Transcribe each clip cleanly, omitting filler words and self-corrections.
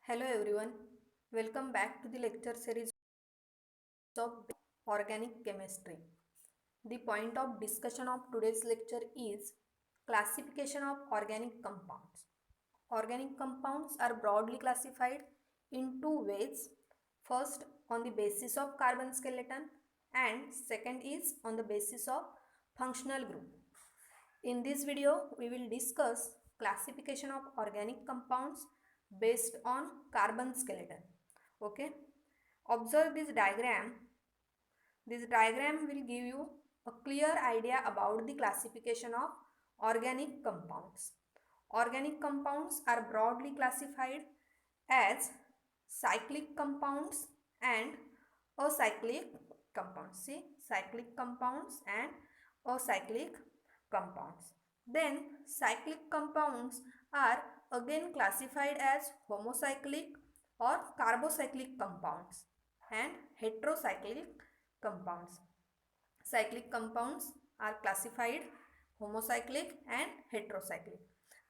Hello everyone, welcome back to the lecture series of organic chemistry. The point of discussion of today's lecture is classification of organic compounds. Organic compounds are broadly classified in two ways. First, on the basis of carbon skeleton, and second is on the basis of functional group. In this video, we will discuss classification of organic compounds based on carbon skeleton. Okay. Observe this diagram. This diagram will give you a clear idea about the classification of organic compounds. Organic compounds are broadly classified as cyclic compounds and acyclic compounds. See, cyclic compounds and acyclic compounds. Then cyclic compounds are again classified as homocyclic or carbocyclic compounds and heterocyclic compounds. Cyclic compounds are classified homocyclic and heterocyclic.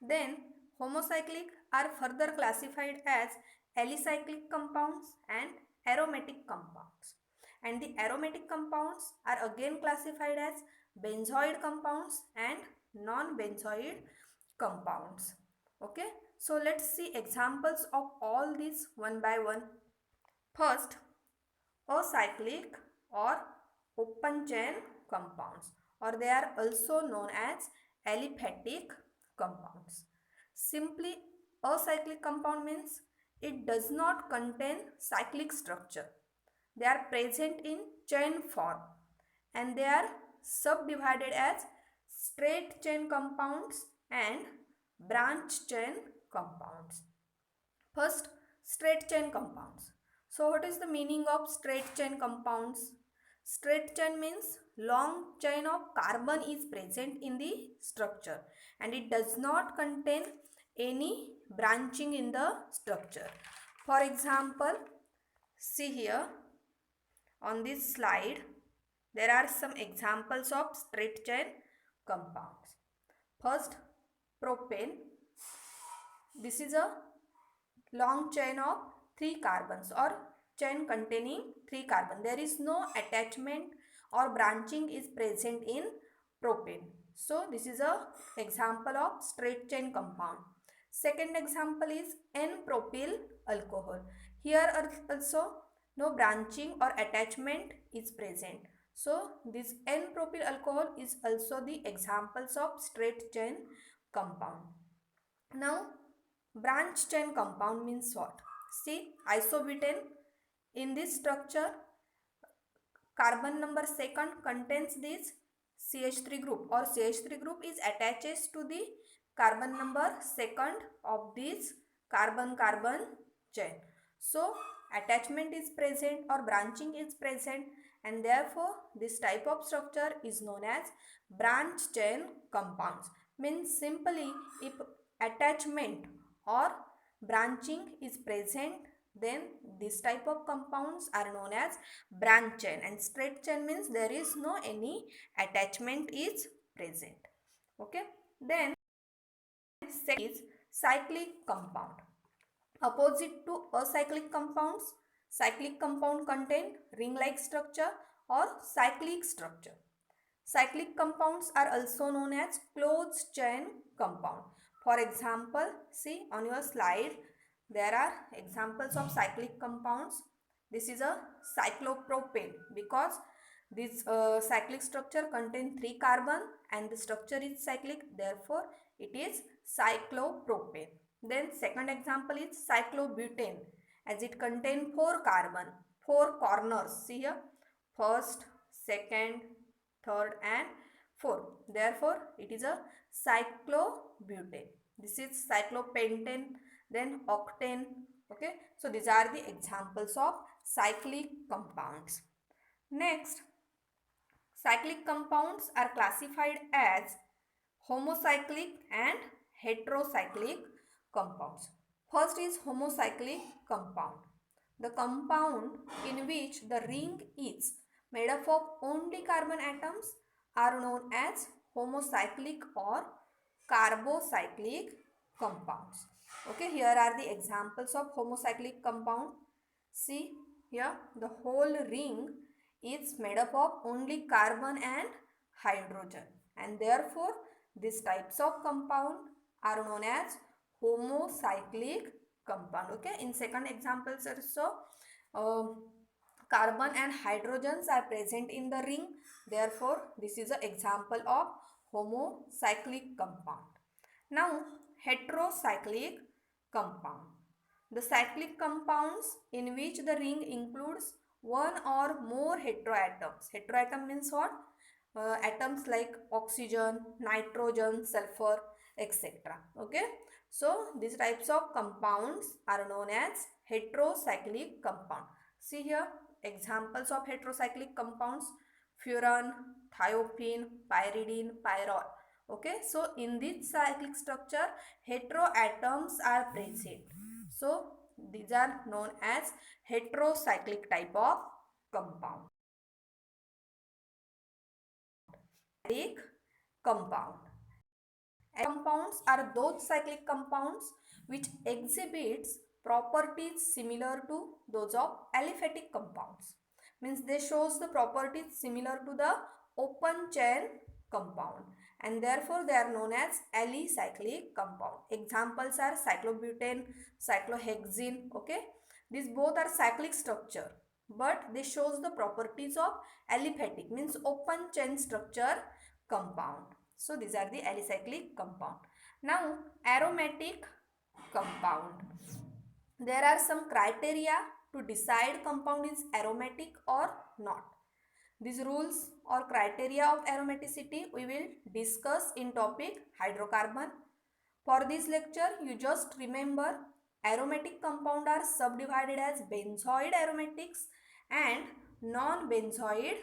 Then homocyclic are further classified as alicyclic compounds and aromatic compounds. And the aromatic compounds are again classified as benzoid compounds and non-benzoid compounds. Okay, so let's see examples of all these one by one. First, acyclic or open chain compounds, or they are also known as aliphatic compounds. Simply, acyclic compound means it does not contain cyclic structure. They are present in chain form and they are subdivided as straight chain compounds and branch chain compounds. First, straight chain compounds. So what is the meaning of straight chain compounds? Straight chain means long chain of carbon is present in the structure and it does not contain any branching in the structure. For example, see here on this slide, there are some examples of straight chain compounds. First, propane. This is a long chain of 3 carbons or chain containing 3 carbon. There is no attachment or branching is present in propane. So this is a example of straight chain compound. Second example is N-propyl alcohol. Here also no branching or attachment is present. So this N-propyl alcohol is also the examples of straight chain compound. Now branch chain compound means what? See, isobutane, in this structure carbon number second contains this CH3 group, or CH3 group is attaches to the carbon number second of this carbon-carbon chain. So attachment is present or branching is present, and therefore this type of structure is known as branch chain compounds. Means simply if attachment or branching is present, then this type of compounds are known as branch chain, and straight chain means there is no any attachment is present. Okay, then second is cyclic compound. Opposite to acyclic compounds, cyclic compound contain ring-like structure or cyclic structure. Cyclic compounds are also known as closed chain compound. For example, see on your slide, there are examples of cyclic compounds. This is a cyclopropane because this cyclic structure contains 3 carbon and the structure is cyclic, therefore it is cyclopropane. Then second example is cyclobutane, as it contains 4 carbon, 4 corners. See here, first, second, third and fourth. Therefore, it is a cyclobutane. This is cyclopentane, then octane. Okay, so these are the examples of cyclic compounds. Next, cyclic compounds are classified as homocyclic and heterocyclic compounds. First is homocyclic compound. The compound in which the ring is made up of only carbon atoms are known as homocyclic or carbocyclic compounds. Okay, here are the examples of homocyclic compound. See here, the whole ring is made up of only carbon and hydrogen, and therefore these types of compound are known as homocyclic compound. Okay, in second example also, carbon and hydrogens are present in the ring, therefore this is an example of homocyclic compound. Now heterocyclic compound, the cyclic compounds in which the ring includes one or more heteroatoms. Heteroatom means what? Atoms like oxygen, nitrogen, sulfur, etc. Okay, so these types of compounds are known as heterocyclic compound. See here, examples of heterocyclic compounds: furan, thiophene, pyridine, pyrrole. Okay, so in this cyclic structure heteroatoms are present, so these are known as heterocyclic type of compound. Cyclic compound. Compounds are those cyclic compounds which exhibits properties similar to those of aliphatic compounds. Means they shows the properties similar to the open chain compound, and therefore they are known as alicyclic compound. Examples are cyclobutane, cyclohexene. Okay, these both are cyclic structure, but they shows the properties of aliphatic, means open chain structure compound. So these are the alicyclic compound. Now aromatic compound. There are some criteria to decide compound is aromatic or not. These rules or criteria of aromaticity we will discuss in topic hydrocarbon. For this lecture, you just remember aromatic compound are subdivided as benzoid aromatics and non-benzoid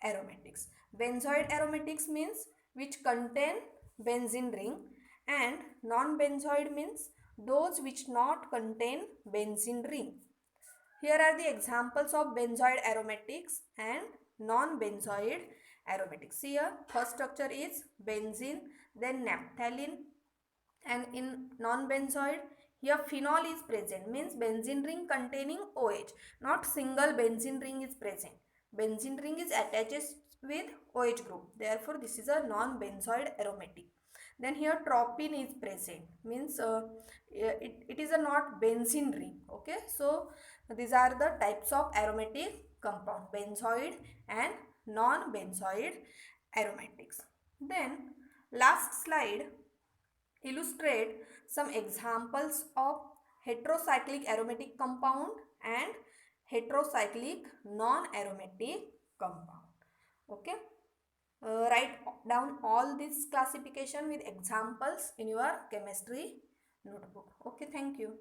aromatics. Benzoid aromatics means which contain benzene ring, and non-benzoid means those which not contain benzene ring. Here are the examples of benzoid aromatics and non-benzoid aromatics. Here, first structure is benzene, then naphthalene, and in non-benzoid, here phenol is present, means benzene ring containing OH, not single benzene ring is present. Benzene ring is attached with OH group, therefore this is a non-benzoid aromatic. Then here tropine is present, means it is a not benzene ring. Okay, so these are the types of aromatic compound, benzoid and non-benzoid aromatics. Then last slide illustrate some examples of heterocyclic aromatic compound and heterocyclic non-aromatic compound. Okay, write down all this classification with examples in your chemistry notebook. Okay, thank you.